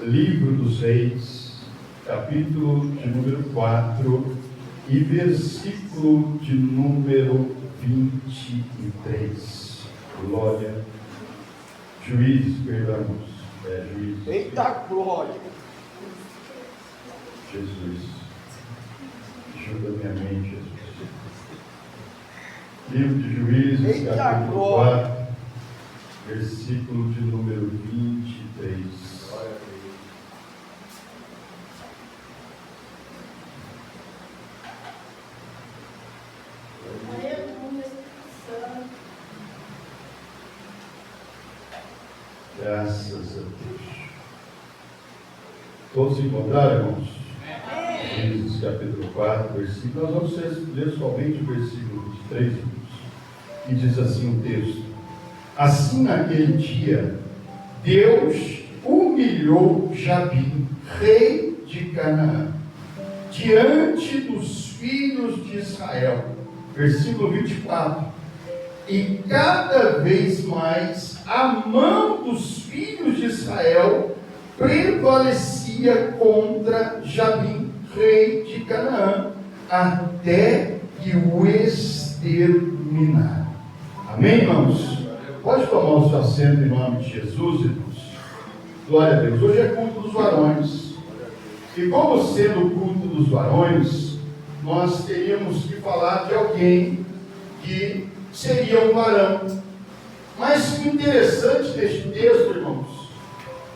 Livro dos Reis, capítulo de número 4 e versículo de número 23. Glória. Juízes, perdão. Juízes. Eita glória! Jesus. Ajuda minha mente, Jesus. Livro de Juízes, Eita capítulo glória! 4, versículo de número 23. Graças a Deus. Todos encontraram, irmãos? Juízes, capítulo 4, versículo. Nós vamos ler somente o versículo 23, irmãos. E diz assim o texto: assim naquele dia, Deus humilhou Jabim, rei de Canaã, diante dos filhos de Israel. Versículo 24. E cada vez mais a mão dos filhos de Israel prevalecia contra Jabim, rei de Canaã, até que o exterminaram. Amém, irmãos? Pode tomar o seu assento em nome de Jesus, irmãos? Glória a Deus. Hoje é culto dos varões. E como sendo o culto dos varões, nós teríamos que falar de alguém que seria um varão. Mas o interessante deste texto, irmãos,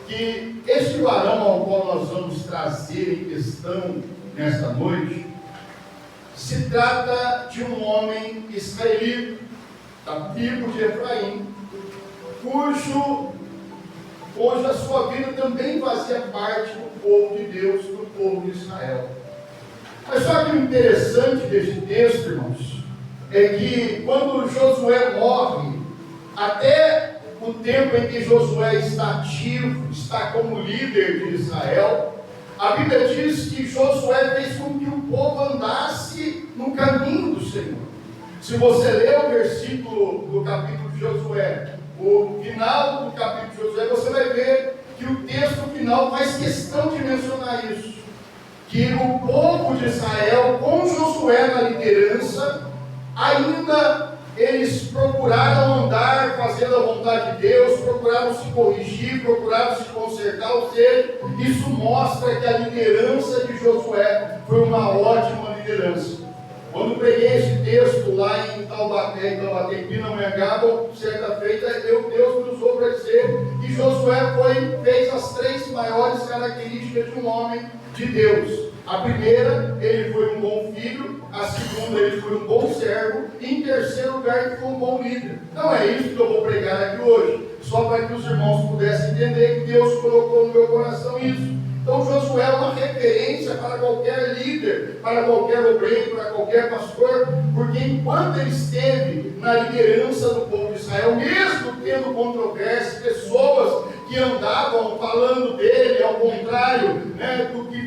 que este varão ao qual nós vamos trazer em questão nesta noite, se trata de um homem israelita, da tribo de Efraim, cuja sua vida também fazia parte do povo de Deus, do povo de Israel. Mas só que o interessante deste texto, irmãos, é que quando Josué morre, até o tempo em que Josué está ativo, está como líder de Israel, a Bíblia diz que Josué fez com que o povo andasse no caminho do Senhor. Se você ler o versículo do capítulo de Josué, o final do capítulo de Josué, você vai ver que o texto final faz questão de mencionar isso. Que o povo de Israel, com Josué na liderança, ainda eles procuraram andar fazendo a vontade de Deus, procuraram se corrigir, procuraram se consertar, ou seja, isso mostra que a liderança de Josué foi uma ótima liderança. Quando preguei esse texto lá em Taubaté, em Pindamonhangaba, certa feita, Deus me usou para dizer que Josué fez as 3 maiores características de um homem de Deus. A primeira, ele foi um bom filho. A segunda, ele foi um bom servo. E em terceiro lugar, ele foi um bom líder. Não é isso que eu vou pregar aqui hoje, só para que os irmãos pudessem entender que Deus colocou no meu coração isso. Então Josué é uma referência para qualquer líder, para qualquer obreiro, para qualquer pastor, porque enquanto ele esteve na liderança do povo de Israel, mesmo tendo controvérsias, pessoas que andavam falando dele, ao contrário, né, do que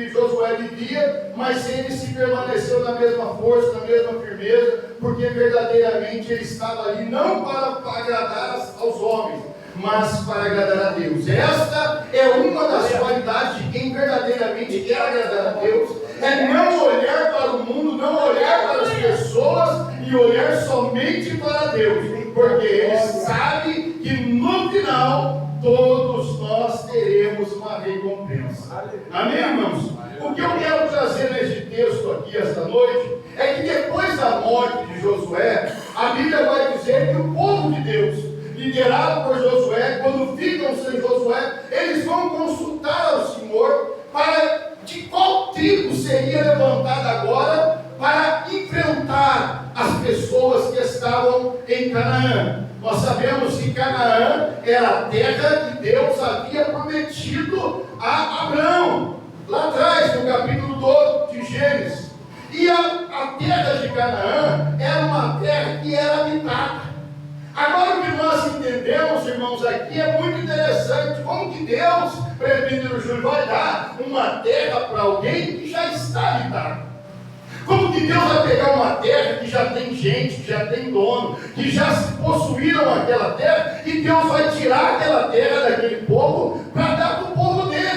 Josué vivia, mas ele se permaneceu na mesma força, na mesma firmeza, porque verdadeiramente ele estava ali não para agradar aos homens, mas para agradar a Deus. Esta é uma das qualidades de quem verdadeiramente quer agradar a Deus, é não olhar para o mundo, não olhar para as pessoas e olhar somente para Deus, porque ele sabe que no final todos nós teremos uma recompensa. Amém, irmãos? O que eu quero trazer neste texto aqui esta noite é que depois da morte de Josué, a Bíblia vai dizer que o povo de Deus, liderado por Josué, quando ficam sem Josué, eles vão consultar ao Senhor para de qual tribo seria levantada agora para enfrentar as pessoas que estavam em Canaã. Nós sabemos que Canaã era a terra que Deus havia prometido a Abraão, lá atrás, no capítulo 12 de Gênesis. E a terra de Canaã era uma terra que era habitada. Agora o que nós entendemos, irmãos, aqui é muito interessante. Como que Deus, presbítero Júlio, vai dar uma terra para alguém que já está habitada? Como que Deus vai pegar uma terra que já tem gente, que já tem dono, que já possuíram aquela terra, e Deus vai tirar aquela terra daquele povo para dar para o povo dele?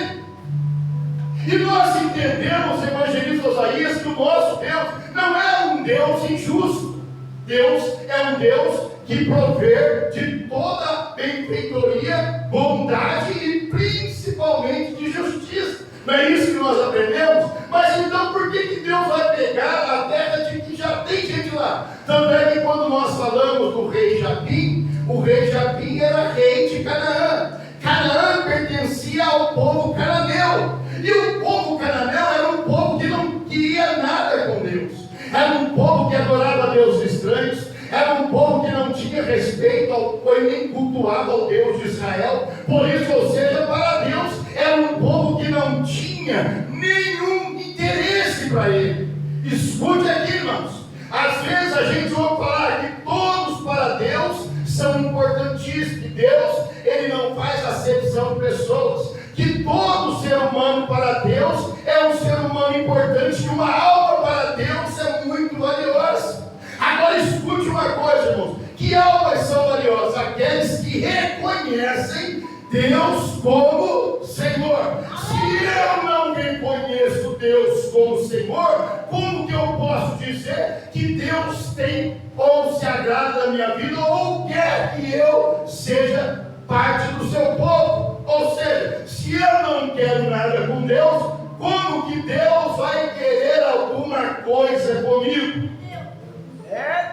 que o nosso Deus não é um Deus injusto. Deus é um Deus que provê de toda benfeitoria, bondade e principalmente de justiça. Não é isso que nós aprendemos? Mas então por que Deus vai pegar a terra de que já tem gente lá? Tanto é que quando nós falamos do rei Jabim, o rei Jabim era rei de Canaã. Canaã pertencia ao povo cananeu. E o povo cananeu era um povo que não queria nada com Deus. Era um povo que adorava deuses estranhos. Era um povo que não tinha respeito e nem cultuava ao Deus de Israel. Por isso, ou seja, para Deus, era um povo que não tinha nenhum interesse para ele. Escute aqui, irmãos. Às vezes a gente ouve falar que todos para Deus são importantíssimos. Que Deus, ele não faz acepção de pessoas. Que todo ser humano para Deus é um ser humano importante. Que uma alma para Deus é muito valiosa. Agora escute uma coisa, irmãos. Que almas são valiosas? Aqueles que reconhecem Deus como Senhor. Se eu não reconheço Deus como Senhor, como que eu posso dizer que Deus tem ou se agrada da minha vida ou quer que eu seja parte do seu povo? Ou seja, se eu não quero nada com Deus, como que Deus vai querer alguma coisa comigo?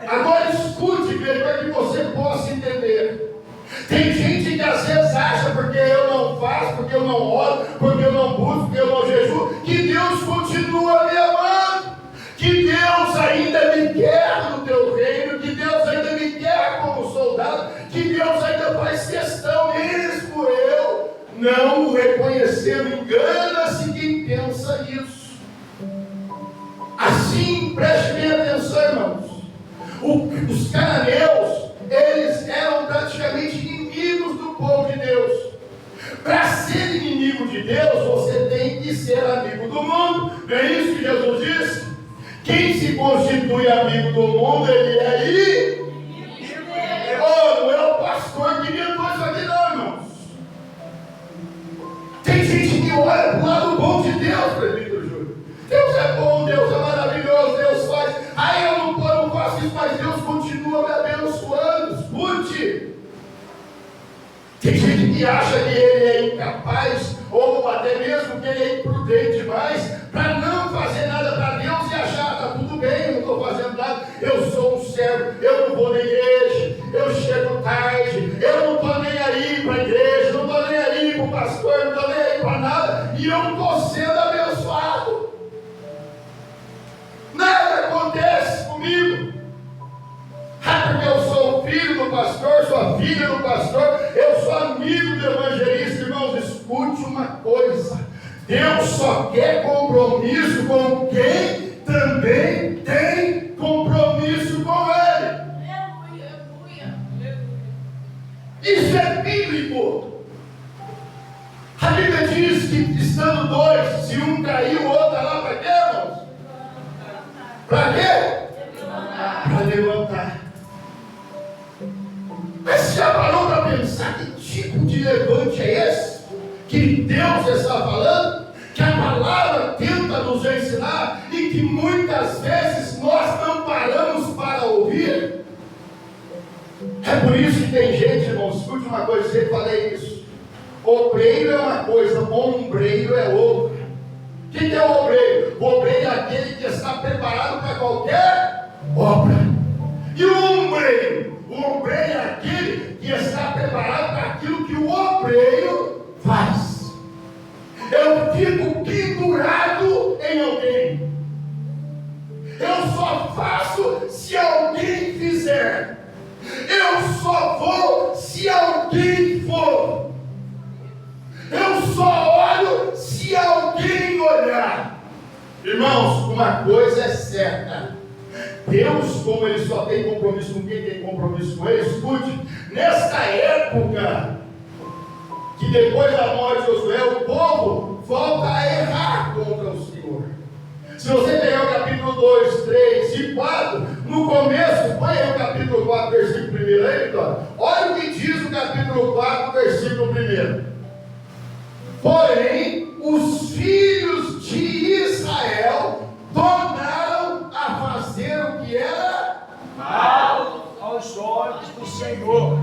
Agora escute, igreja, para que você possa entender. Tem gente que às vezes acha, porque eu não faço, porque eu não oro, porque eu não busco, porque eu não jejuo, que Deus continua me amando, que Deus ainda me quer no teu reino, que Deus ainda me quer como soldado, que Deus ainda faz questão, mesmo eu não o reconhecendo. Engana-se quem pensa isso. Assim, preste bem atenção, irmãos. Os cananeus, eles eram praticamente inimigos do povo de Deus. Para ser inimigo de Deus, você tem que ser amigo do mundo. Não é isso que Jesus disse? Quem se constitui amigo do mundo, ele é inimigo. Oh, não é o pastor que inventou isso aqui não, irmãos. Tem gente que olha para o lado bom de Deus, presbítero Júlio. Deus é bom, Deus é maravilhoso, Deus faz. Aí eu não faço isso, mas Deus continua me abençoando. Escute. Tem gente que acha que ele é incapaz, ou até mesmo que ele é imprudente demais, para não fazer nada para Deus e achar, está tudo bem, eu não estou fazendo nada, eu sou um servo, eu não vou na igreja, eu chego tarde, eu não estou nem aí para a igreja, não estou nem aí para o pastor, não estou nem aí para nada, e eu não estou sendo abençoado. Nada acontece comigo. Porque eu sou filho do pastor, sou filha do pastor, eu sou amigo do evangelista. Irmãos, escute uma coisa: Deus só quer compromisso com quem também tem compromisso com Ele. Isso é bíblico. A Bíblia diz que estando dois, se um cair, o outro está lá para quê, irmãos? Para quê? Para levantar. Mas você já parou para pensar que tipo de levante é esse? Que Deus está falando? Que a palavra tenta nos ensinar e que muitas vezes nós não paramos para ouvir? É por isso que tem gente, irmãos, escute uma coisa, eu sempre falei isso. Obreiro é uma coisa, ombreiro é outra. O que é o obreiro? O obreiro é aquele que está preparado para qualquer obra. E o ombreiro? O obreiro é aquele que está preparado para aquilo que o obreiro faz. Eu fico pendurado em alguém. Eu só faço se alguém fizer. Eu só vou se alguém for. Eu só olho se alguém olhar. Irmãos, uma coisa é certa: Deus, como Ele só tem compromisso com quem tem compromisso com Ele, escute, nesta época, que depois da morte de Josué, o povo volta a errar contra o Senhor. Se você pegar o capítulo 2, 3 e 4, no começo, põe aí o capítulo 4, versículo 1 aí, Vitória. Olha o que diz o capítulo 4, versículo 1. Porém, os filhos de Israel tornaram Senhor.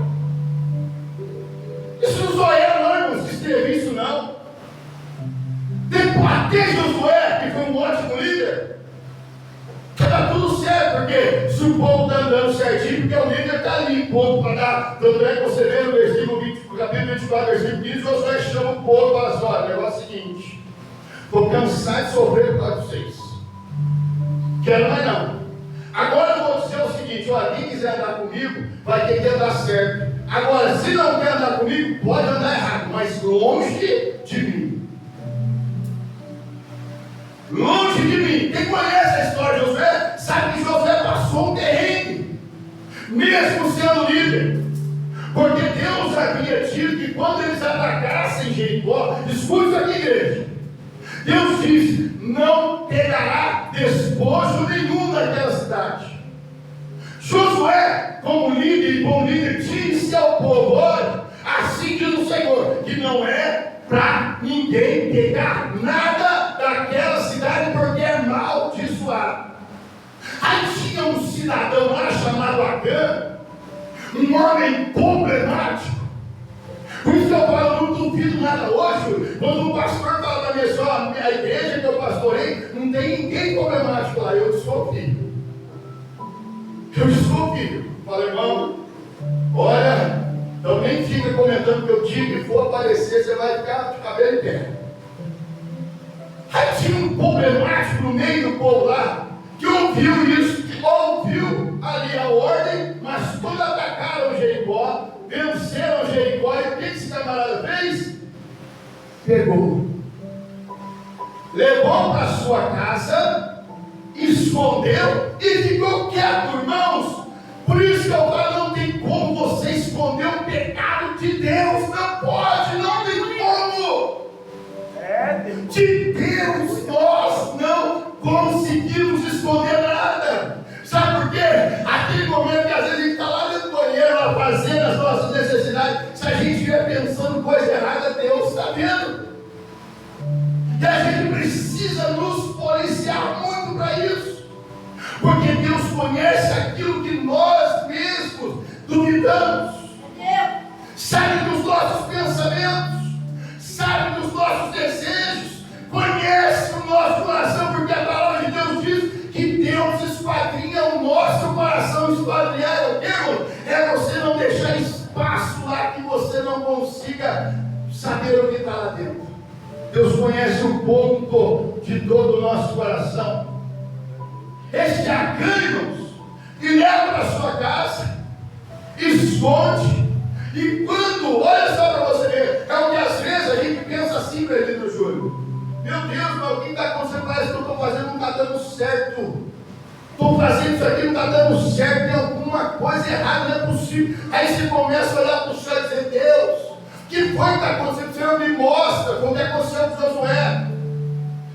Isso não sou eu, não, irmãos, que escrevi isso, não. Até Josué, que foi um ótimo líder, está tudo certo, porque se o povo está andando certinho, porque o líder está ali, ponto para dar. Tanto é que você vê no versículo 20, capítulo 24, versículo 15, Josué chama o povo e fala assim: olha, o negócio é o seguinte, estou cansado de sofrer por causa de vocês. Quero mais não. Agora eu vou dizer o seguinte: olha, quem quiser andar comigo, vai ter que andar certo. Agora, se não quer andar comigo, pode andar errado, mas longe de mim. Longe de mim. Quem conhece a história de Josué, sabe que Josué passou um terreno, mesmo sendo líder. Porque Deus havia dito que quando eles atacassem Jericó, escute aqui, igreja, Deus disse: não pegará despojo nenhum daquela cidade. Josué, como líder e bom líder, disse ao povo: olha, assim diz o Senhor, que não é para ninguém pegar nada daquela cidade, porque é amaldiçoado. Aí tinha um cidadão lá chamado Acã, um homem problemático. Por isso que eu falo, não duvido nada hoje, quando o pastor fala para mim só, a igreja que eu pastorei, não tem ninguém problemático lá, eu desconfio. Eu desconfio. Fala, irmão, olha, então nem fica comentando que eu digo, que for aparecer, você vai ficar de cabelo em pé. Aí tinha um problemático no meio do povo lá, que ouviu isso, ouviu ali a ordem, mas quando atacaram Jericó, venceram Jericó, e o que esse camarada fez? Pegou, levou para sua casa, escondeu e ficou quieto, irmãos. Por isso que eu falo, não tem como você esconder o pecado de Deus, não pode, não tem como. De Deus nós não conseguimos esconder nada. Sabe por quê? Aquele momento que às vezes a gente está lá dentro do banheiro, lá fazendo as nossas necessidades, se a gente estiver pensando coisa errada, Deus está vendo. E a gente precisa nos policiar muito para isso, porque Deus conhece aquilo que nós mesmos duvidamos, sabe dos nossos pensamentos, sabe dos nossos desejos, conhece o nosso coração, porque a palavra de Deus diz que Deus esquadrinha o nosso coração. Esquadrinhar é o quê? É você não deixar espaço lá que você não consiga saber o que está lá dentro. Deus conhece o ponto de todo o nosso coração. Este Acã, irmãos, e leva para sua casa, esconde, e quando, olha só para você ver, é o que às vezes a gente pensa assim, Pedro Júlio: meu Deus, mas o que está acontecendo? Parece que eu estou fazendo, não está dando certo. Estou fazendo isso aqui, não está dando certo, tem alguma coisa errada, não é possível. Aí você começa a olhar para o céu e dizer: Deus, o que foi que está acontecendo? O Senhor me mostra como é que aconteceu com Josué.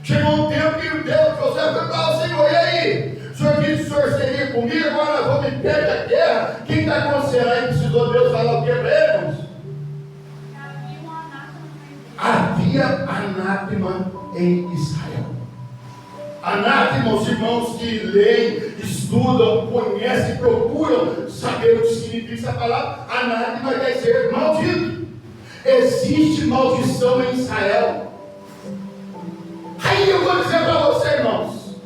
Chegou um tempo que Deus, Josué foi para o Senhor: e aí? O Senhor disse que o Senhor seria comigo, agora nós vamos em pé da guerra. O que está acontecendo? Aí precisou Deus falar o que para eles? Havia anátema em Israel. Anátema, os irmãos que leem, estudam, conhecem, procuram saber o que significa essa palavra. Anátema quer dizer maldito. Existe maldição em Israel. Aí eu vou dizer para você, irmãos,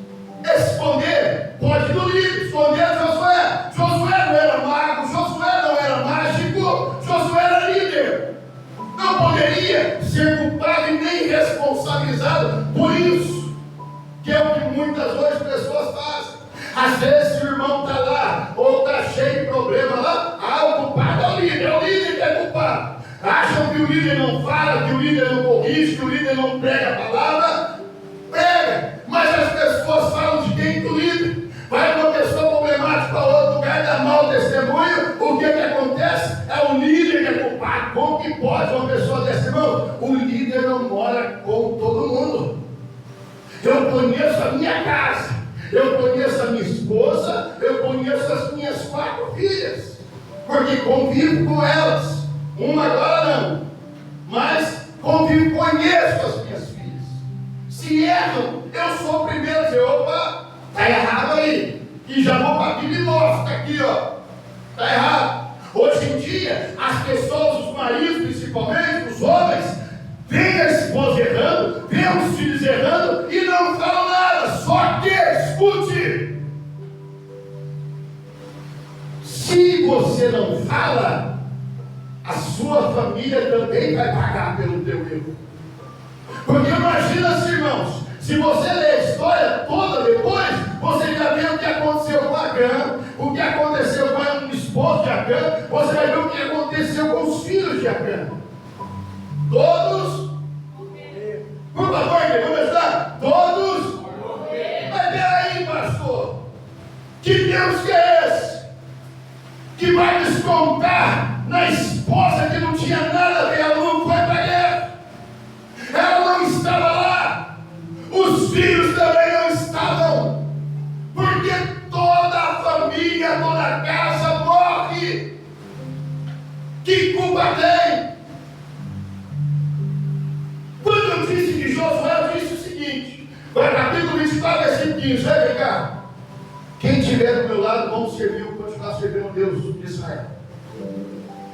esconder pode no livro, esconder Josué. Josué não era mago, Josué não era mágico, Josué era líder. Não poderia ser culpado e nem responsabilizado por isso, que é o que muitas hoje pessoas fazem. Às vezes o irmão está lá, ou está cheio de problema lá, o culpado é o líder que é culpado. Acham que o líder não fala, que o líder não corrige, que o líder não prega a palavra. Prega, mas as pessoas falam de quem? Do líder. Vai uma pessoa problemática para outro lugar, dá mau testemunho. O que acontece? É o líder que é culpado. Como que pode uma pessoa desse, irmão? O líder não mora com todo mundo. Eu conheço a minha casa, eu conheço a minha esposa, eu conheço as minhas 4 filhas, porque convivo com elas. Uma agora não, mas convivo, conheço as minhas filhas. Se erram, eu sou o primeiro a dizer: opa, está errado aí. E já vou para a Bíblia e mostro aqui, ó, está errado. Hoje dia as pessoas, os maridos principalmente, os homens, veem a esposa errando, veem os filhos errando e não falam nada, só que escute. Se você não fala, a sua família também vai pagar pelo teu erro. Porque imagina, irmãos, se você ler a história toda depois, você já vê o que aconteceu com Acã, o que aconteceu com o esposo de Acã, você vai ver o que aconteceu com os filhos de Acã. Todos, por favor, vamos ajudar? Todos, mas peraí, pastor, que Deus que é esse? Que vai descontar na esposa que não tinha nada a ver, ela não foi para a guerra, ela não estava lá, os filhos também não estavam, porque toda a família, toda a casa morre. Que culpa tem? Quando eu disse que Josué, eu disse o seguinte, vai capítulo 24, versículo 15, vem cá. Quem estiver do meu lado, vamos servir, continuar servindo o Deus de Israel.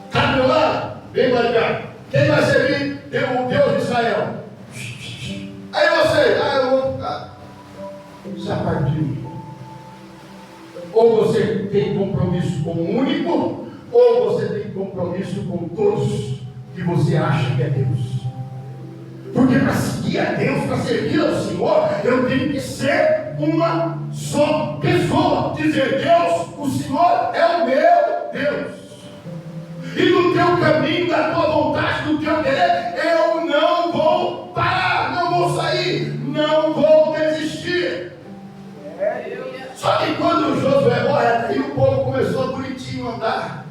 Está do meu lado? Vem para cá. Quem vai servir o Deus de Israel? Aí você, eu vou ficar. Isso é a parte de mim. Ou você tem compromisso com o único, ou você tem compromisso com todos que você acha que é Deus. Porque para seguir a Deus, para servir ao Senhor, eu tenho que ser uma só pessoa. Dizer, Deus, o Senhor é o meu Deus. E no teu caminho, da tua vontade, do teu querer, eu não vou parar, não vou sair, não vou desistir. Só que quando Josué morre, aí o povo começou bonitinho a andar.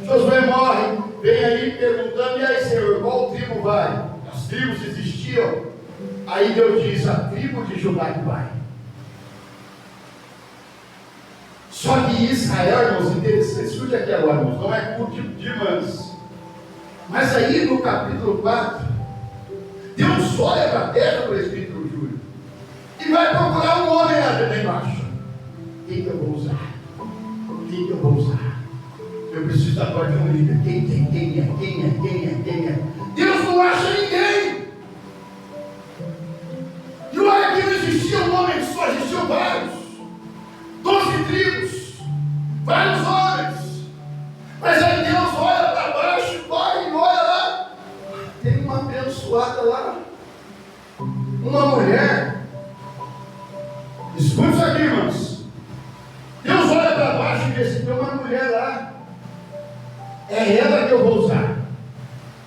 Josué morre, vem aí perguntando, e aí, Senhor, qual tribo vai? As tribos existiam. Aí Deus diz, a tribo de Judá que vai. Só que Israel, irmãos, interessante, escute aqui agora, irmãos, não é culto de irmãs. Mas aí no capítulo 4, Deus olha para a terra, presbítero Júlio, e vai procurar um homem lá embaixo. Quem que eu vou usar? Quem que eu vou usar? Eu preciso agora de um líder. Quem é? Deus não acha ninguém. E olha que não existia um homem só, existiam vários. 12 tribos, vários homens. Mas aí Deus olha para baixo, vai e olha lá. Tem uma abençoada lá. Uma mulher. Escute isso aqui, irmãos. Deus olha para baixo e diz assim, tem uma mulher lá. É ela que eu vou usar.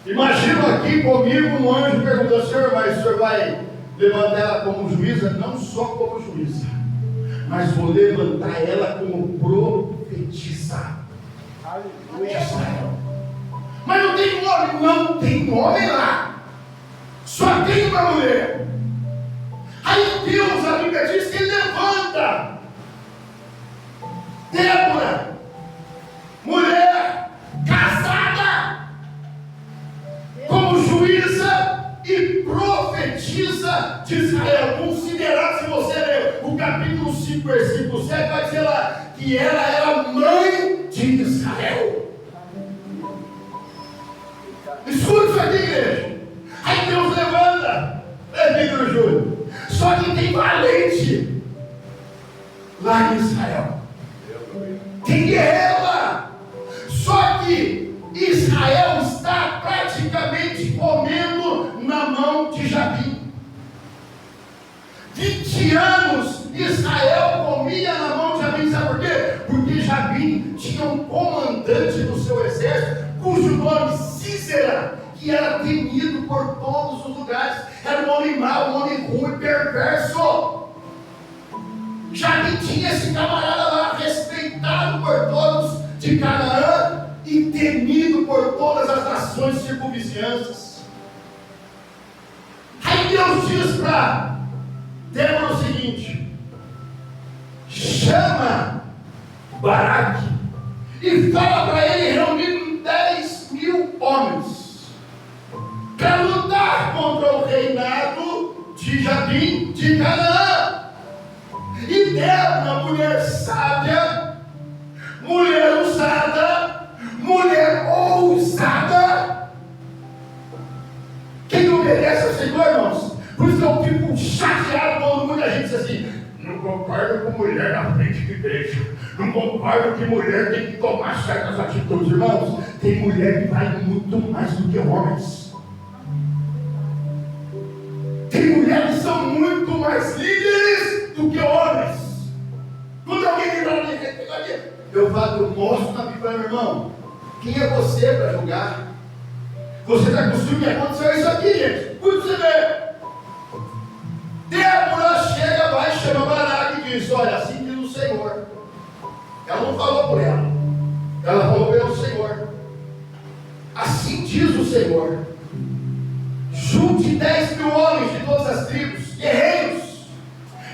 Imagina aqui comigo um anjo perguntando, Senhor, mas o Senhor vai levantar ela como juíza? Não só como juíza, mas vou levantar ela como profetisa. Aleluia. Mas não tem homem, não tem homem lá. Só tem uma mulher. Aí Deus, a Bíblia diz que ele levanta Débora, mulher casada, como juíza e profetisa de Israel. Considerado, se você ler o capítulo 5, versículo 7, vai dizer lá que ela era mãe de Israel. Escuta isso aqui, igreja. Aí Deus levanta, presbítero Júlio. Só que tem valente lá em Israel. Tem guerreiro lá. Só que Israel está praticamente comendo na mão de Jabim. 20 anos Israel comia na mão de Jabim. Sabe por quê? Porque Jabim tinha um comandante do seu exército, cujo nome Sísera, que era temido por todos os lugares. Era um homem mau, um homem ruim, perverso. Jabim tinha esse camarada lá, respeitado por todos de Canaã e temido por todas as nações circunvizinhanças. Aí Deus diz para Débora o seguinte: chama Baraque e fala para ele reunir 10.000 homens para lutar contra o reinado de Jabim de Canaã. E Débora, mulher sábia, mulher usada, mulher ousada. Quem obedece ao Senhor, irmãos? Por isso que eu fico chateado quando muita gente diz assim: não concordo com mulher na frente de igreja, não concordo que mulher tem que tomar certas atitudes. Irmãos, tem mulher que vai muito mais do que homens. Tem mulheres que são muito mais líderes do que homens. Quando alguém me fala, eu falo, eu mostro na Bíblia, meu irmão. Quem é você para julgar? Você está com ciúme que aconteceu isso aqui, gente. Quando você vê, Débora chega, vai, chama Baraque e diz: olha, assim diz o Senhor. Ela não falou por ela, ela falou pelo Senhor. Assim diz o Senhor: junte 10.000 homens de todas as tribos, guerreiros,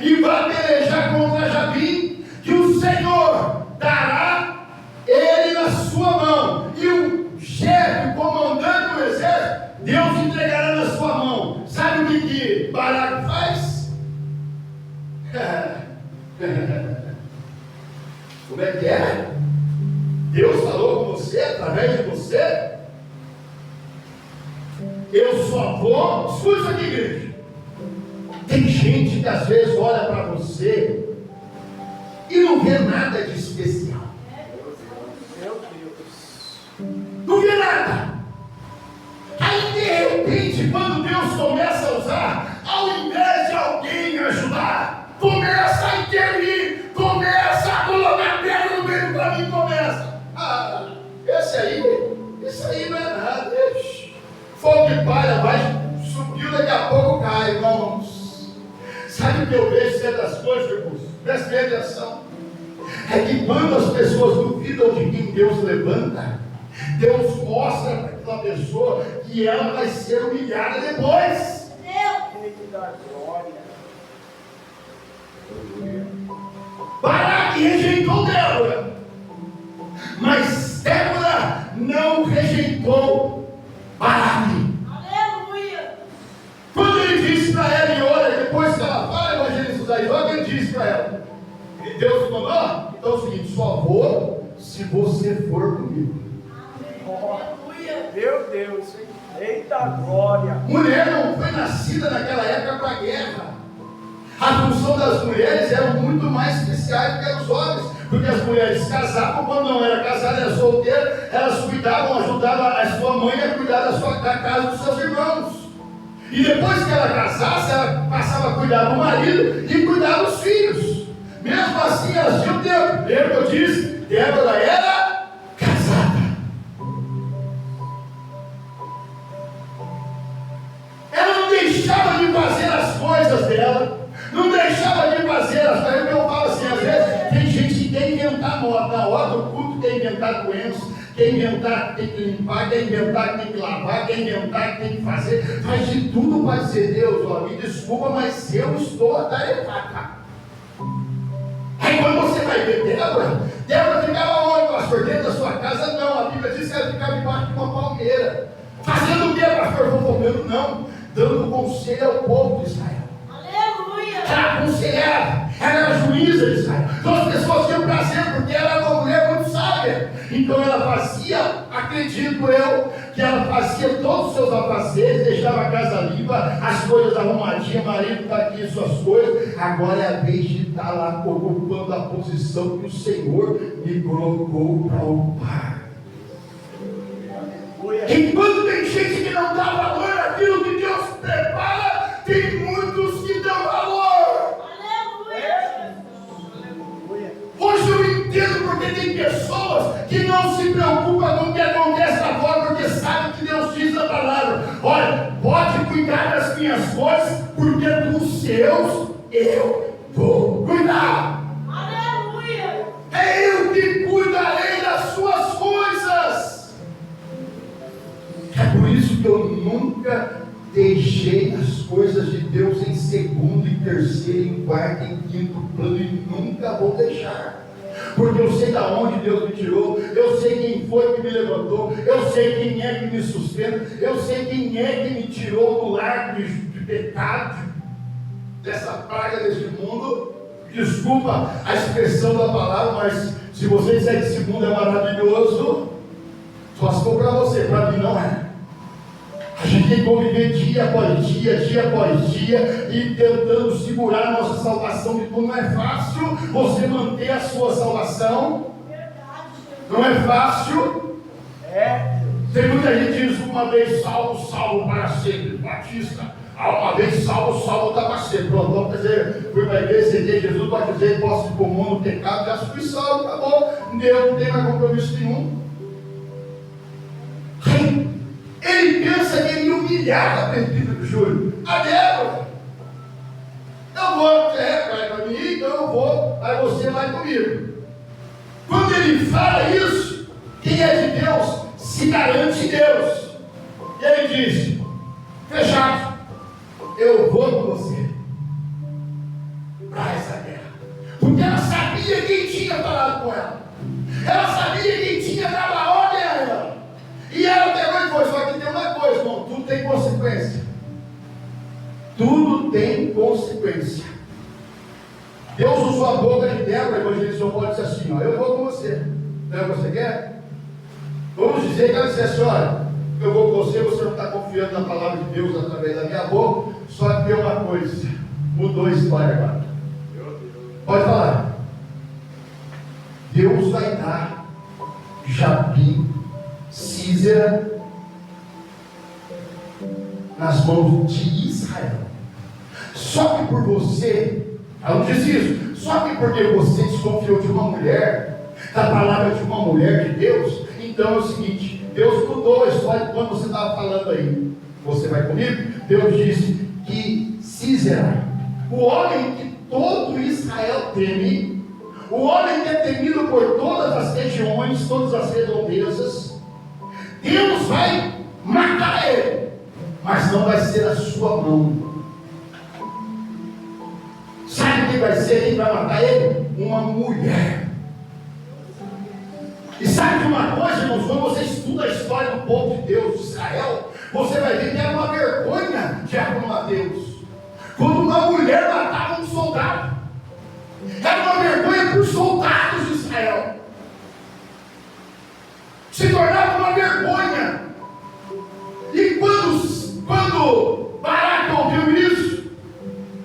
e vá pelejar contra Jabim, que o Senhor dará ele na sua mão, e o chefe, o comandante do exército, Deus entregará na sua mão. Sabe o que Baraque faz? Como é que é? Deus falou com você, através de você. Eu só vou, escuta isso aqui, igreja. Tem gente que às vezes olha para você e não vê nada de especial. Meu Deus. Não vê nada. Aí de repente, quando Deus começa a usar, ao invés de alguém ajudar, começa a intervir, começa a colocar pedra no meio do caminho, começa. Esse aí não é nada. Fogo de palha, vai, subiu, daqui a pouco cai, irmãos. Sabe o que eu vejo certas coisas, irmãos? Preste bem atenção. É que quando as pessoas duvidam de quem Deus levanta, Deus mostra para aquela pessoa que ela vai ser humilhada depois. Deus dá glória. Baraque rejeitou Débora, mas Débora não rejeitou Baraque. Aleluia. Quando ele disse para ela, e olha, depois que ela fala, evangelista aí, olha o que ele disse para ela. E Deus mandou: então é o seguinte, só vou se você for comigo. Aleluia. Meu Deus, eita glória. Mulher não foi nascida naquela época para a guerra. A função das mulheres era muito mais especial do que os homens, porque as mulheres casavam, quando não era casada, era solteira, elas cuidavam, ajudavam a sua mãe a cuidar da casa dos seus irmãos. E depois que ela casasse, ela passava a cuidar do marido e cuidar dos filhos. Mesmo assim, elas tinham tempo. Lembra que eu disse? Débora era casada. Ela não deixava de fazer as coisas dela. Não deixava de fazer as coisas. Eu falo assim, às vezes tem gente que quer inventar moda. Na hora do culto quer inventar doenças, quer inventar que tem que limpar, quer inventar que tem que lavar, quer inventar que tem que fazer. Faz de tudo para dizer: Deus, ó, me desculpa, mas eu estou atarefada. Aí quando você vai ver Débora ficava onde, pastor? Dentro da sua casa? Não, a Bíblia diz que ela ficava debaixo de uma palmeira. Fazendo o que, pastor? Fofocando? Não, dando conselho ao povo de Israel. Ela aconselhava, ela era juíza de Israel. Então as pessoas tinham prazer, porque ela era uma mulher muito sábia. Então ela fazia, acredito eu, que ela fazia todos os seus afazeres, deixava a casa limpa, as coisas arrumadinhas, o marido está aqui, suas coisas. Agora é a vez de estar lá ocupando a posição que o Senhor me colocou para ocupar. Enquanto tem gente que não dá valor naquilo que Deus prepara, tem muitos que dão valor. Hoje eu entendo porque tem pessoas que não se preocupam com o que acontece lá fora, porque sabem que Deus diz na palavra: olha, pode cuidar das minhas coisas, porque dos seus eu vou cuidar. Aleluia! É eu que cuidarei das suas coisas. É por isso que eu nunca deixei as coisas de Deus em segundo, em terceiro, em quarto, em quinto plano, e nunca vou deixar. Porque eu sei da onde Deus me tirou, eu sei quem foi que me levantou, eu sei quem é que me sustenta, eu sei quem é que me tirou do lar de pecado, dessa praga deste mundo. Desculpa a expressão da palavra, mas se você disser que esse mundo é maravilhoso, Só se for para você, para mim não é. A gente tem que conviver dia após dia, dia após dia, e tentando segurar a nossa salvação. E não é fácil você manter a sua salvação. Não é fácil. Tem muita gente que diz: uma vez salvo, salvo para sempre. Batista, uma vez salvo, salvo para sempre. Pronto, vamos dizer, fui para a igreja, aceitei Jesus, batizei, posso ir para o mundo, pecado, já fui salvo, tá bom. Deus não tem mais compromisso nenhum. Ele pensa que ele ia humilhar a perdida do Júlio. A Débora. Eu vou, vai para mim, então eu vou, aí você vai comigo. Quando ele fala isso, quem é de Deus se garante em Deus. E ele diz: fechado, eu vou com você para essa guerra. Porque ela sabia quem tinha falado com ela. Ela sabia quem tinha dado a ordem a ela. E ela pegou e foi. Só que tem uma coisa, irmão: tudo tem consequência. Tudo tem consequência. Deus usou a boca de Débora, evangelizou, pode dizer assim: ó, eu vou com você. Não é o que você quer? Vamos dizer que ela dissesse: olha, eu vou com você, você não está confiando na palavra de Deus através da minha boca. Só que tem uma coisa: mudou a história agora. Pode falar. Deus vai dar Jabim, Sísera nas mãos de Israel. Só que por você, ela não disse isso, só que porque você desconfiou de uma mulher, da palavra de uma mulher de Deus, então é o seguinte: Deus mudou a história quando você estava falando aí. Você vai comigo? Deus disse que Sísera, o homem que todo Israel teme, o homem que é temido por todas as regiões, todas as redondezas, Deus vai matar ele, mas não vai ser a sua mão. Sabe quem vai ser quem vai matar ele? Uma mulher. E sabe de uma coisa, irmãos? Quando você estuda a história do povo de Deus, de Israel, você vai ver que era uma vergonha de arrumar Deus. Quando uma mulher matava um soldado, era uma vergonha para os soldados de Israel. Se tornava uma vergonha. E quando Baraque ouviu isso,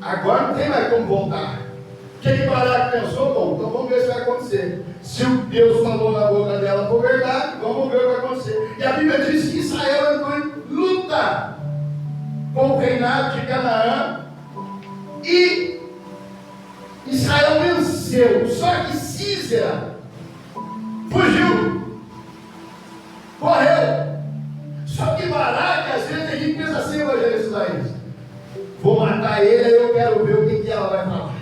agora não tem mais como voltar. O que Baraque pensou? Bom, então vamos ver se vai acontecer. Se o Deus falou na boca dela for verdade, vamos ver o que vai acontecer. E a Bíblia diz que Israel entrou em luta com o reinado de Canaã. E Israel venceu. Só que Sísera fugiu, correu. Só que Baraque, às vezes, a gente pensa assim: evangelista Isaías, vou matar ele, aí eu quero ver o que ela vai falar.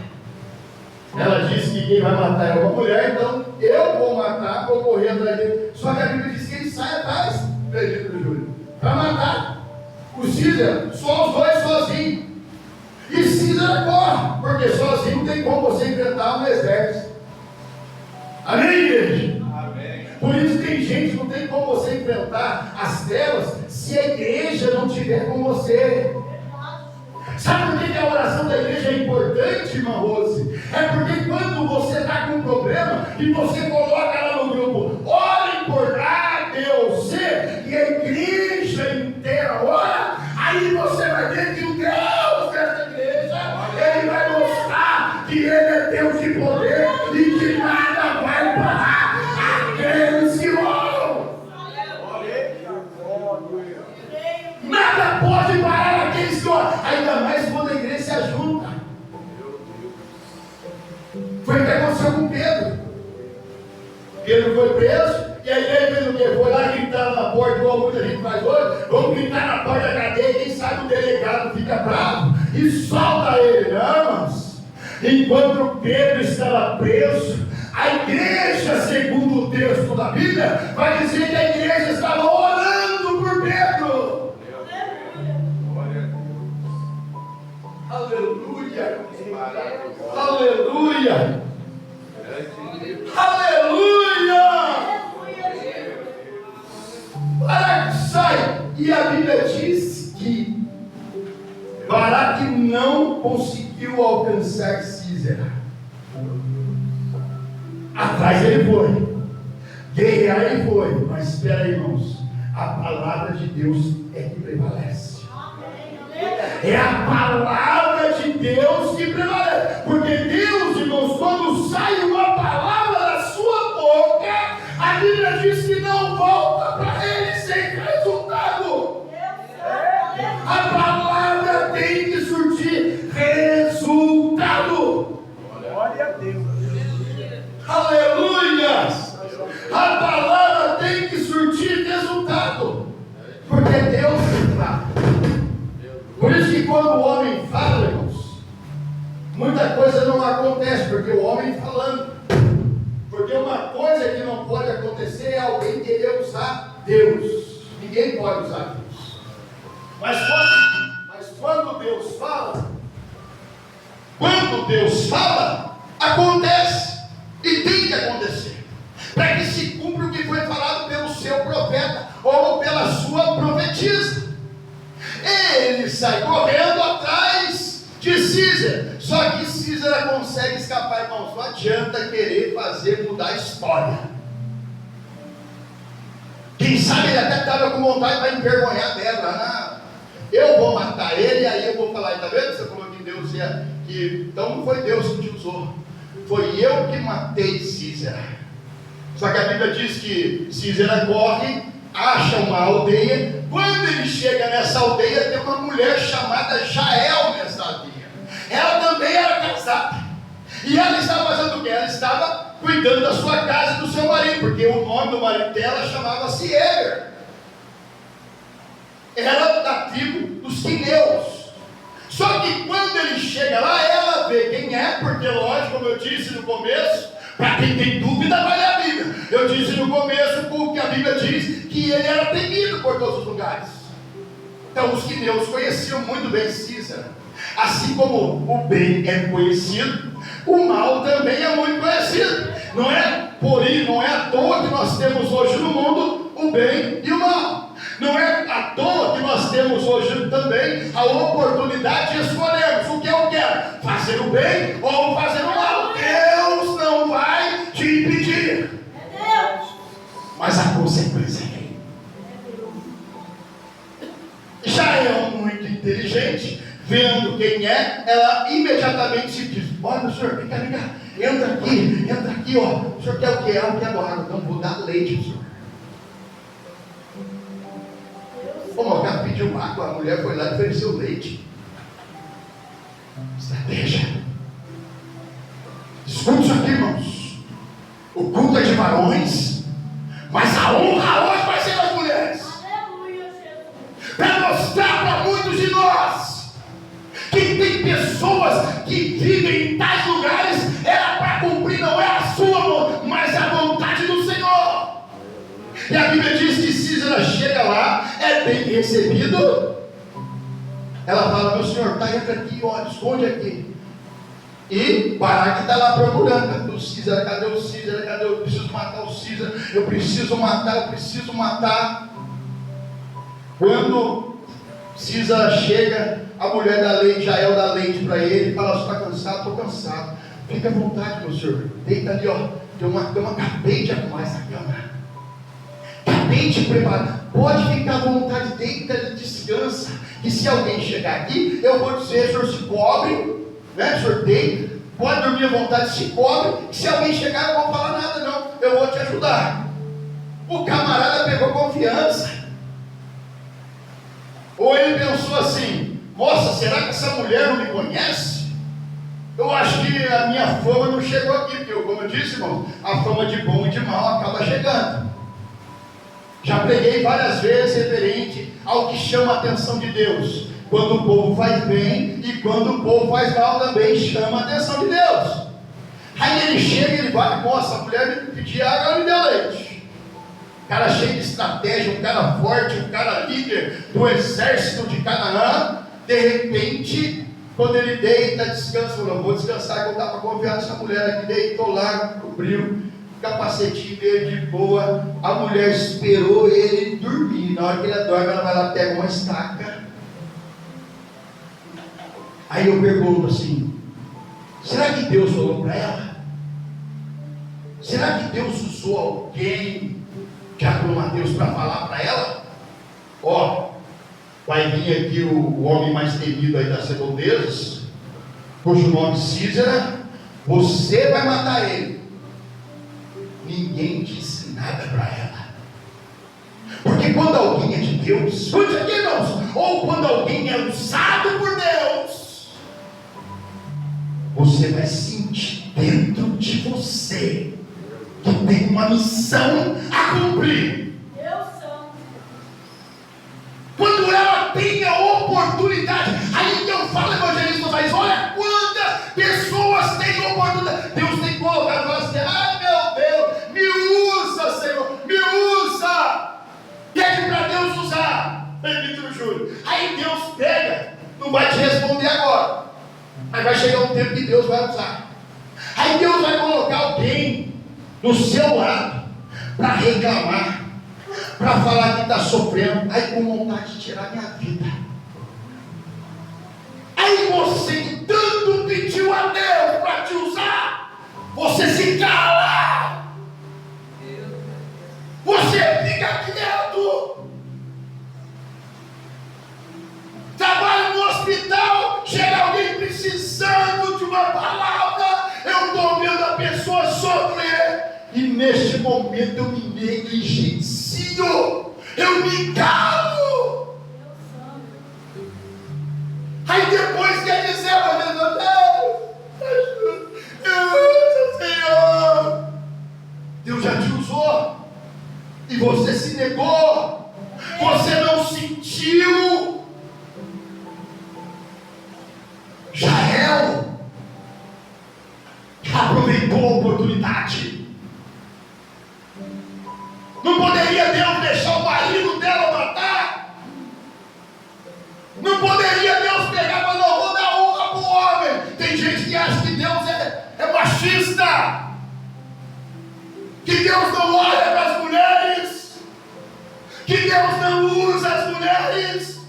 Ela disse que quem vai matar é uma mulher, então eu vou matar, vou correr atrás dele. Só que a Bíblia diz que ele sai atrás, perdido do Júlio, para matar o Sísera, só os dois sozinhos. E Sísera corre, porque sozinho não tem como você enfrentar um exército. Amém, igreja? Amém. Por isso tem gente que não tem como você enfrentar as trevas se a igreja não estiver com você. Sabe por que a oração da igreja é importante, irmã Rose? É porque quando você está com um problema e você coloca lá no grupo: orem por A, B ou C, e a igreja inteira ora, aí você vai ver que o Deus dessa igreja, ele vai mostrar que ele é Deus de poder e que nada vai parar aqueles que oram. Nada pode parar aqueles que oram, ainda mais quando a igreja se ajunta. Foi o que aconteceu com Pedro. Pedro foi preso, e aí ele fez o quê? Foi lá gritar na porta, igual muita gente faz hoje. Vamos gritar na porta da cadeia, quem sabe o delegado fica bravo e solta ele. Não, mas enquanto Pedro estava preso, a igreja, segundo o texto da Bíblia, vai dizer que a igreja estava orando por Pedro. Aleluia! Aleluia! Aleluia! Baraque sai, e a Bíblia diz que Baraque não conseguiu alcançar Sísera. Atrás ele foi. E aí foi, mas espera aí, irmãos, a palavra de Deus é que prevalece. É a palavra de Deus que prevalece. Porque Deus, irmãos, quando sai uma palavra da sua boca, a Bíblia diz que não volta para ele sem resultado. A palavra tem que surtir resultado. Glória a Deus. Aleluia! A palavra tem que surtir resultado. Porque Deus fala. Por isso que quando o homem fala, irmãos, muita coisa não acontece, porque o homem falando. Porque uma coisa que não pode acontecer é alguém querer usar Deus. Ninguém pode usar Deus. Mas quando Deus fala, acontece. E tem que acontecer. Para que se cumpra o que foi falado pelo seu profeta ou pela sua profetisa. Ele sai correndo atrás de Císera. Só que Císera consegue escapar, irmãos. Não adianta querer mudar a história. Quem sabe ele até estava com vontade para envergonhar Débora. Eu vou matar ele, e aí eu vou falar. Está vendo? Você falou que Deus ia. Então não foi Deus que te usou. Foi eu que matei Císera. Só que a Bíblia diz que Císera corre, acha uma aldeia. Quando ele chega nessa aldeia, tem uma mulher chamada Jael nessa aldeia. Ela também era casada. E ela estava fazendo o quê? Ela estava cuidando da sua casa e do seu marido, porque o nome do marido dela chamava-se Eber. Era da tribo dos quineus. Só que quando ele chega lá, ela vê quem é, porque lógico, como eu disse no começo, para quem tem dúvida, vai ler a Bíblia. Eu disse no começo, porque a Bíblia diz que ele era temido por todos os lugares. Então os quineus conheciam muito bem Císera. Assim como o bem é conhecido, o mal também é muito conhecido. Não é por isso, não é à toa que nós temos hoje no mundo o bem e o mal. Não é à toa que nós temos hoje também a oportunidade de escolhermos o que eu quero, fazer o bem ou fazer o mal. Deus não vai te impedir, mas a consequência é quem? Jael, muito inteligente, vendo quem é, ela imediatamente se diz: olha, meu senhor, vem cá, entra aqui, ó. O senhor quer o quê? Eu quero água, então vou dar leite pro senhor. O cara pediu água, a mulher foi lá e ofereceu leite. Estratégia. Escute isso aqui, irmãos. O culto é de varões, mas a honra hoje vai ser das mulheres. Para mostrar para muitos de nós que tem pessoas que vivem em tais lugares, era para cumprir, não é a sua, mas a vontade do Senhor. E a Bíblia diz que Císera chega lá, é bem recebido. Ela fala: meu senhor, entra aqui, olha, esconde aqui. E Baraque está lá procurando: cadê o Císera? Cadê o Císera? Cadê? Eu preciso matar o Císera. Eu preciso matar. Quando Císera chega, a mulher da leite, Jael dá leite para ele e fala: você está cansado? Estou cansado. Fica à vontade, meu senhor. Deita ali, ó. Tem uma cama, acabei de arrumar essa cama. Acabei de preparar. Pode ficar à vontade, deita e descansa. E se alguém chegar aqui, eu vou dizer: senhor, se cobre, né? Senhor, deita, pode dormir à vontade, se cobre. Se alguém chegar, eu não vou falar nada, não. Eu vou te ajudar. O camarada pegou confiança. Ou ele pensou assim: nossa, será que essa mulher não me conhece? Eu acho que a minha fama não chegou aqui, porque, como eu disse, irmão, a fama de bom e de mal acaba chegando. Já preguei várias vezes referente ao que chama a atenção de Deus. Quando o povo faz bem e quando o povo faz mal também chama a atenção de Deus. Aí ele chega e ele vai: nossa, a mulher me pediu água, ela me deu leite. Cara cheio de estratégia, um cara forte, um cara líder do exército de Canaã. De repente, quando ele deita, descansa, eu vou descansar, que eu estava confiando nessa mulher aqui. Deitou lá, cobriu, capacetinho dele de boa. A mulher esperou ele dormir. Na hora que ele dorme, ela vai lá, pega uma estaca. Aí eu pergunto assim: será que Deus falou para ela? Será que Deus usou alguém já para o Mateus para falar para ela: ó, vai vir aqui o homem mais temido aí das redondezas, cujo nome Císara, você vai matar ele. Ninguém disse nada para ela. Porque quando alguém é de Deus, escute aqui, irmãos, ou quando alguém é usado por Deus, você vai sentir dentro de você que tem uma missão a cumprir. Quando ela tem a oportunidade, aí eu falo, evangelista, mas olha quantas pessoas têm oportunidade. Deus tem colocado, fala assim: ai meu Deus, me usa, Senhor, me usa. Pede para Deus usar, bendito o Júlio. Aí Deus pega, não vai te responder agora, mas vai chegar um tempo que Deus vai usar. Aí Deus vai colocar alguém do seu lado para reclamar, para falar que está sofrendo, aí com vontade de tirar minha vida. Aí você que tanto pediu a Deus para te usar, você se cala. Você fica quieto. Trabalha no hospital, chega alguém precisando de uma palavra, eu estou vendo a pessoa sofrer, e neste momento eu me negligencio, eu me calo. Aí depois quer dizer, meu Deus, ajuda, Senhor. Deus já te usou e você se negou, você não sentiu. Jael aproveitou a oportunidade. Não poderia Deus deixar o marido dela matar? Não poderia Deus pegar e falar: não, vou dar honra para o homem? Tem gente que acha que Deus é machista, que Deus não olha para as mulheres, que Deus não usa as mulheres.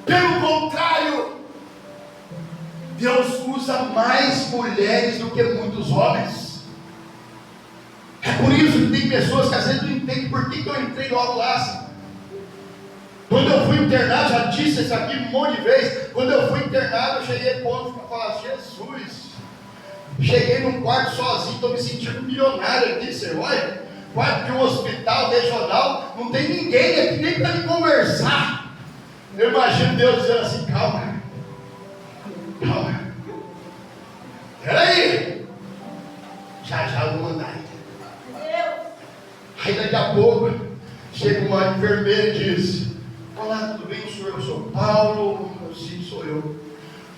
Pelo contrário, Deus usa mais mulheres do que muitos homens. É por isso que tem pessoas que às vezes não entendem por que eu entrei logo lá assim. Quando eu fui internado, já disse isso aqui um monte de vezes. Quando eu fui internado, eu cheguei a ponto para falar: Jesus, cheguei num quarto sozinho, estou me sentindo milionário aqui, Senhor. Olha, quarto de um hospital regional, não tem ninguém aqui nem para me conversar. Eu imagino Deus dizendo assim: calma, peraí, já eu vou mandar. Aí daqui a pouco chega uma enfermeira e diz: olá, tudo bem, senhor? Eu sou Paulo. Sim, sou eu.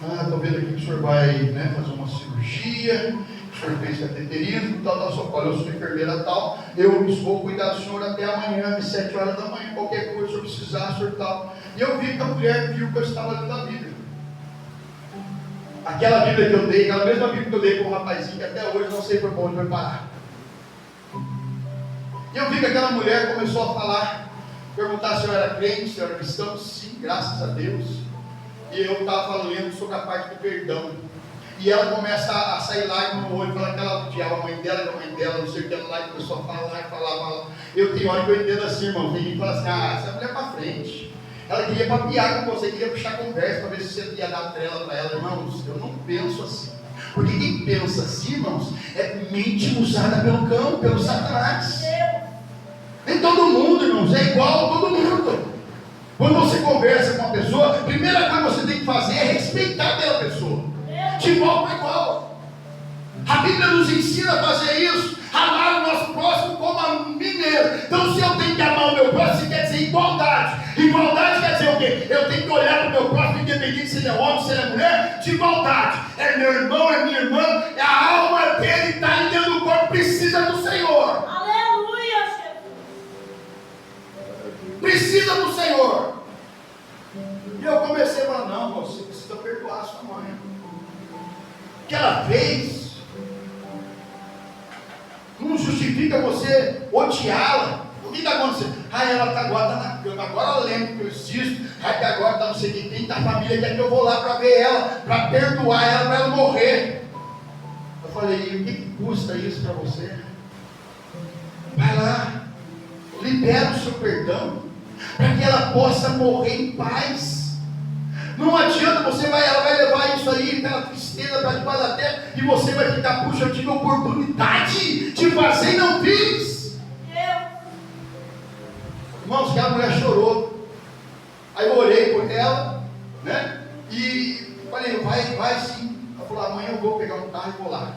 Estou vendo aqui que o senhor vai fazer uma cirurgia, o senhor fez cateterismo, tal, sou Paulo, eu sou enfermeira tal, eu vou cuidar do senhor até amanhã, às 7 horas da manhã, qualquer coisa, se eu precisar, senhor tal. E eu vi que a mulher viu que eu estava lendo a Bíblia. Aquela Bíblia que eu dei, aquela mesma Bíblia que eu dei para um rapazinho que até hoje não sei por onde vai parar. E eu vi que aquela mulher começou a falar, perguntar se eu era crente, se eu era cristão. Sim, graças a Deus. E eu estava lendo sobre a parte do perdão. E ela começa a sair lá no olho, falar que ela odiava a mãe dela, não sei o que ela lá, e começou a falar e falar. Eu tenho hora que eu entendo assim, irmão. Tem gente que fala assim: essa mulher é para frente. Ela queria papiar com você, queria puxar conversa para ver se você ia dar trela para ela. Irmãos, eu não penso assim. Porque quem pensa assim, irmãos, é mente usada pelo cão, pelo Satanás. Nem todo mundo, irmãos, é igual a todo mundo. Quando você conversa com uma pessoa, a primeira coisa que você tem que fazer é respeitar aquela pessoa, de igual para igual. A Bíblia nos ensina a fazer isso, amar o nosso próximo como a mim mesmo. Então, se eu tenho que amar o meu próximo, isso quer dizer igualdade. Igualdade quer dizer o quê? Eu tenho que olhar para o meu próximo, independente se ele é homem, se ele é mulher, de igualdade. É meu irmão, é minha irmã, é a alma dele, está aí dentro do corpo, precisa do Senhor. Aleluia, Jesus. Precisa do Senhor. E eu comecei a falar: não, você precisa perdoar a sua mãe. O que ela fez não justifica você odiá-la. O que está acontecendo? Ela agora está na cama, agora ela lembra que eu existo, que agora está não sei quem da família, quer que eu vou lá para ver ela, para perdoar ela, para ela morrer. Eu falei: e o que custa isso para você? Vai lá, libera o seu perdão, para que ela possa morrer em paz. Não adianta ela vai levar isso aí, aquela tristeza para debaixo da terra, e você vai ficar, puxa, eu tive a oportunidade de fazer e não fiz. Irmãos, que a mulher chorou. Aí eu orei por ela, né? E falei, vai sim. Ela falou, amanhã eu vou pegar um carro e vou lá.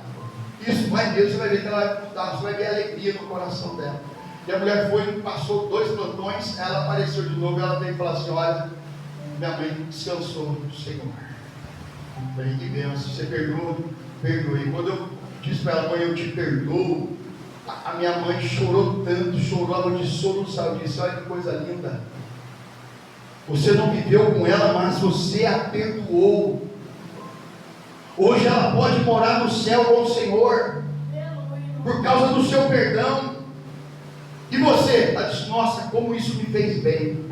Isso, vai mesmo, você vai ver que ela vai mudar, você vai ver a alegria no coração dela. E a mulher foi, passou 2 plantões, ela apareceu de novo, e ela veio e falou assim, olha, minha mãe descansou no Senhor. Falei, que bênção, você perdoou? Perdoei. Quando eu disse para ela, mãe, eu te perdoo, a minha mãe chorou tanto, chorou de soluço, disse, olha que coisa linda. Você não viveu com ela, mas você a perdoou. Hoje ela pode morar no céu com o Senhor, por causa do seu perdão. E você? Ela disse, nossa, como isso me fez bem.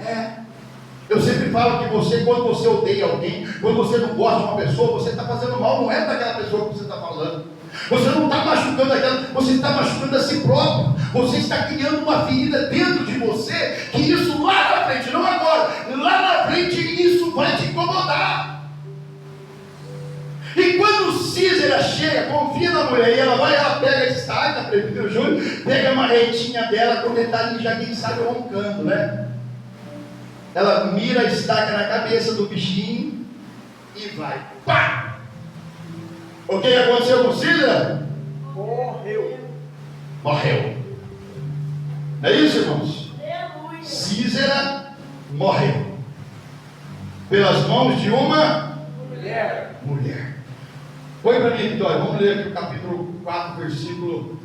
Eu sempre falo que você, quando você odeia alguém, quando você não gosta de uma pessoa, você está fazendo mal, não é para aquela pessoa que você está falando. Você não está machucando aquela, você está machucando a si próprio. Você está criando uma ferida dentro de você, que isso lá na frente, não agora, lá na frente isso vai te incomodar. E quando o Císera chega, confia na mulher, e ela pega a estaca, presbítero Júlio, pega a marretinha dela, quando ele está ali, já quem sabe roncando, né? Ela mira a estaca na cabeça do bichinho e vai, pá! O que aconteceu com Císera? Morreu. Não é isso, irmãos? Císera morreu pelas mãos de uma mulher. Põe para mim, Vitória, vamos ler aqui o capítulo 4, versículo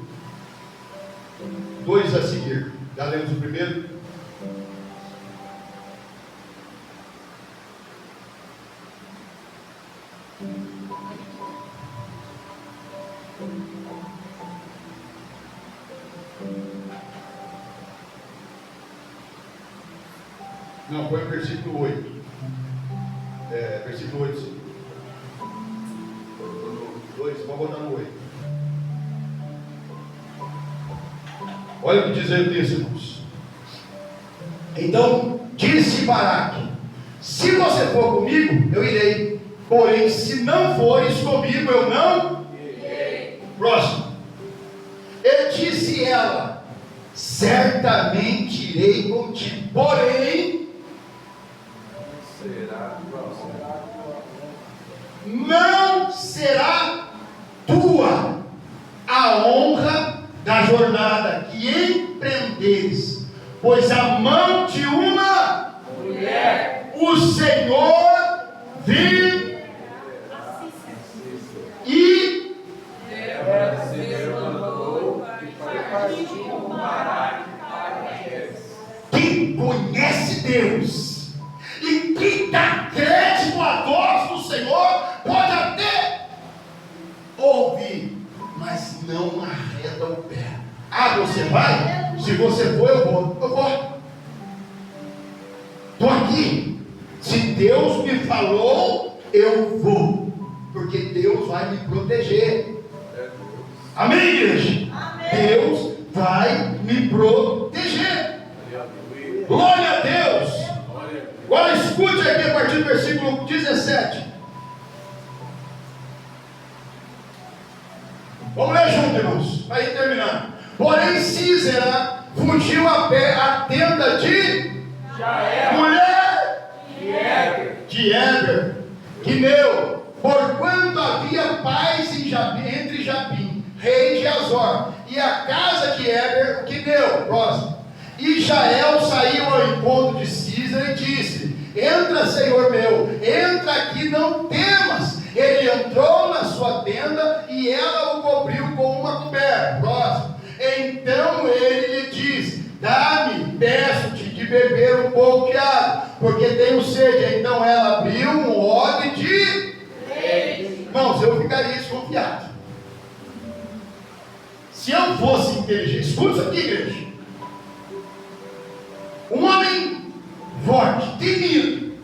2 a seguir. Já lemos o primeiro. Não, põe o versículo 8. Versículo 8, sim. 2, vamos botar no 8. Olha o que diz aí o texto, irmãos. Então disse Baraque: se você for comigo, eu irei. Porém, se não fores comigo, eu não irei. Próximo. E disse ela: certamente irei contigo. Porém, não será tua a honra da jornada que empreenderes, pois a mão de uma mulher o Senhor viu e quem conhece Deus e quem dá crédito à voz do Senhor pode até ouvir, mas não arreda o pé. Você vai? Se você for, eu vou. Estou aqui. Se Deus me falou, eu vou, porque Deus vai me proteger. Amém, igreja? Amém. Deus vai me proteger. Glória a Deus. Agora escute aqui a partir do versículo 17. Vamos ler junto, irmãos, para ir terminando. Porém, Císera fugiu a pé à tenda de Jael, mulher de Éber, Quineu, porquanto havia paz entre Jabim, rei de Azor, e a casa de Éber, Quineu, próximo. E Jael saiu ao encontro de Císera e disse: entra, senhor meu, entra aqui, não temas. Ele entrou na sua tenda e ela o cobriu com uma coberta. Próximo. Então ele lhe diz: dá-me, peço-te, de beber um pouco de água, porque tenho sede. Então ela abriu um odre de leite. Irmãos, eu ficaria desconfiado. Se eu fosse inteligente, escuta isso aqui, igreja. Um homem forte, temido,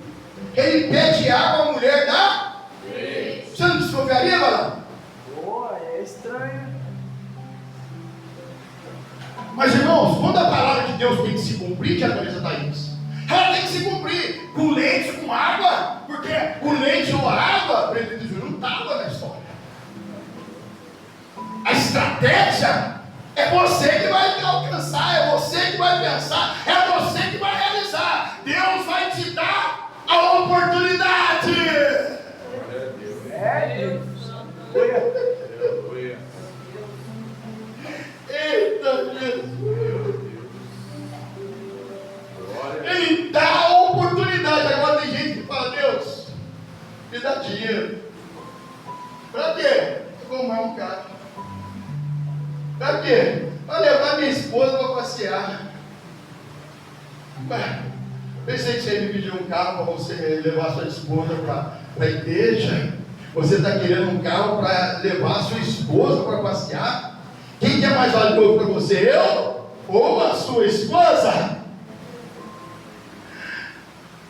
ele pede água, a mulher dá leite. Você não desconfiaria, Balaão? É estranho. Mas, irmãos, quando a palavra de Deus tem que se cumprir, diaconisa Thaís. Ela tem que se cumprir com leite, com água, porque o leite ou a água, o presbítero Júlio não estava na história. A estratégia é você que vai alcançar, é você que vai pensar, é você que vai realizar. Deus vai te dar a oportunidade. Eita Jesus! Ele dá a oportunidade. Agora tem gente que fala: Deus, me dá dinheiro. Para quê? Comprar um carro. Para quê? Para levar minha esposa para passear. Pensei que você ia me pedir um carro para você levar sua esposa para a igreja. Você está querendo um carro para levar sua esposa para passear? Quem que é mais valioso para você? Eu ou a sua esposa?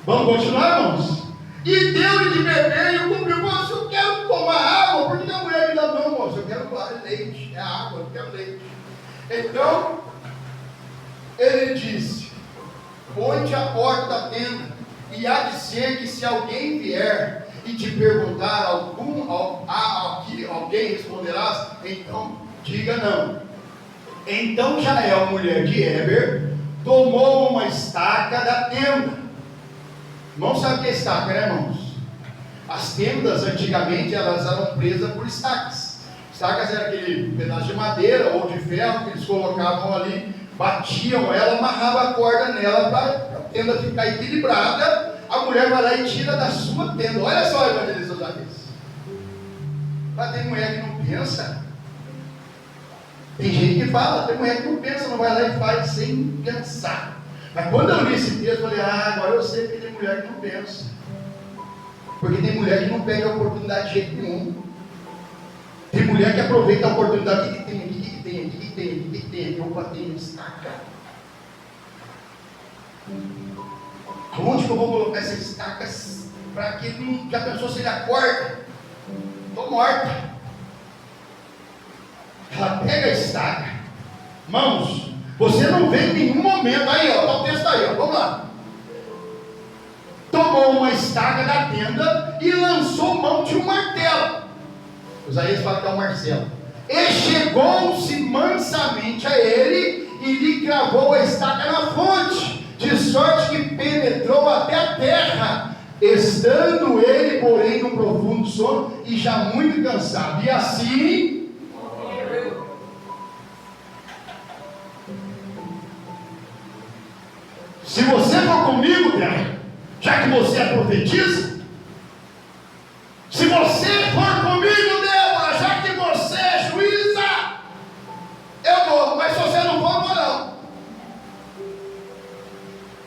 Vamos continuar, irmãos? E deu-lhe de beber e o cumpriu. Moço, eu quero tomar água. Por que a mulher me dá? Não, moço, eu quero leite. É água, eu quero leite. Então, ele disse: põe-te à porta da tenda, e há de ser que se alguém vier e te perguntar alguém responderás, então diga não. Então Jael, mulher de Heber, tomou uma estaca da tenda. Não sabe o que é estaca, né, irmãos? As tendas antigamente elas eram presas por estacas. Estacas era aquele pedaço de madeira ou de ferro que eles colocavam ali, batiam ela, amarravam a corda nela para a tenda ficar equilibrada. A mulher vai lá e tira da sua tenda. Olha só, evangelista Zaqueus. Mas tem mulher que não pensa. Tem gente que fala, tem mulher que não pensa, não vai lá e faz sem pensar. Mas quando eu li esse texto, eu falei: agora eu sei que tem mulher que não pensa. Porque tem mulher que não pega a oportunidade de jeito nenhum. Tem mulher que aproveita a oportunidade. O que tem aqui, o que tem aqui, o que tem aqui, o que tem aqui? Opa, tem estaca. Onde que eu vou colocar essas estacas para que ele já pensou se ele acorda? Estou morta. Ela pega a estaca. Mãos, você não vê em nenhum momento. Aí, ó, tá o texto aí, ó. Vamos lá. Tomou uma estaca da tenda e lançou mão de um martelo. Isaías fala que é um Marcelo. E chegou-se mansamente a ele e lhe cravou a estaca na fonte, de sorte que penetrou até a terra, estando ele, porém, num profundo sono e já muito cansado. E assim morreu. Se você for comigo, Débora, já que você é profetisa, se você for comigo, Débora, já que você é juíza, eu vou. Mas se você não for, eu vou não.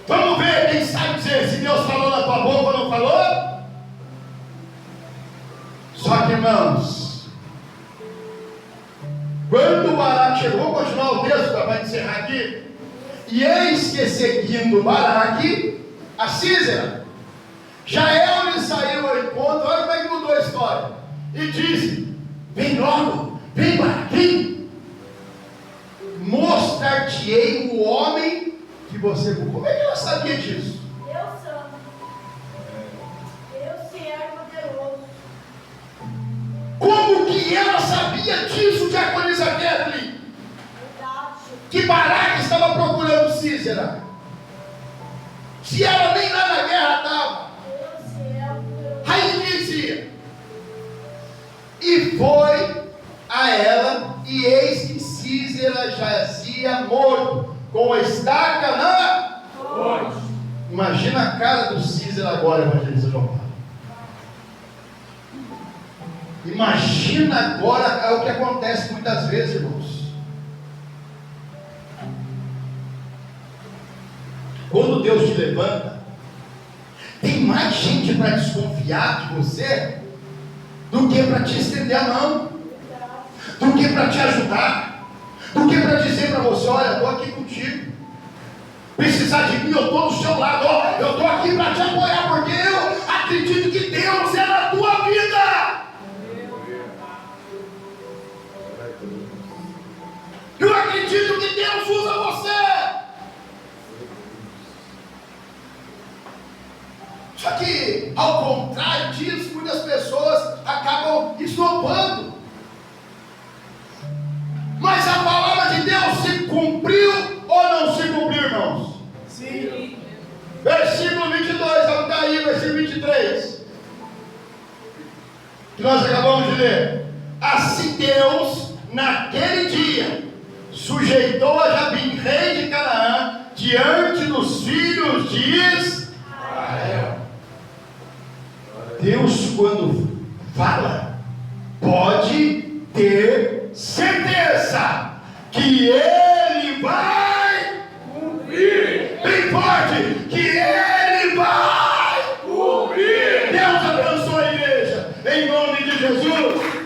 Vamos ver, quem sabe dizer se Deus falou na tua boca ou não falou? Só que, irmãos, quando o Baraque chegou, vou continuar o texto para encerrar aqui. E eis que seguindo Baraque, a Sísera, Jael lhe saiu ao encontro. Olha como é que mudou a história. E disse: vem logo, vem Baraque, mostrar-te-ei o homem que você... Como é que ela sabia disso? Deus santo, Deus se é poderoso. Como que ela sabia disso, diaconisa Kathleen? Verdade. Que Baraque estava procurando Sísera, se ela nem lá na guerra estava. Deus se é poderoso. Aí dizia: e foi a ela, e eis que Sísera jazia morto, com a estaca na fonte. Imagina a cara do Sísera agora, evangelista João Paulo. Imagina agora, é o que acontece muitas vezes, irmãos. Quando Deus te levanta, tem mais gente para desconfiar de você do que para te estender a mão, do que para te ajudar, do que para dizer para você: olha, estou aqui contigo. Precisar de mim, eu estou do seu lado, ó, eu estou aqui para te apoiar, porque eu acredito que Deus é na tua vida. Eu acredito que Deus usa você. Só que, ao contrário disso, muitas pessoas acabam esnobando. Mas a palavra de Deus se cumpriu ou não se cumpriu, irmãos? Sim. Versículo 22, vamos dar aí, versículo 23. Que nós acabamos de ler. Assim Deus, naquele dia, sujeitou a Jabim, rei de Canaã, diante dos filhos de Israel. Deus, quando fala, pode ter certeza que Ele vai cumprir. Bem forte, que Ele vai cumprir. Deus abençoe a igreja, em nome de Jesus.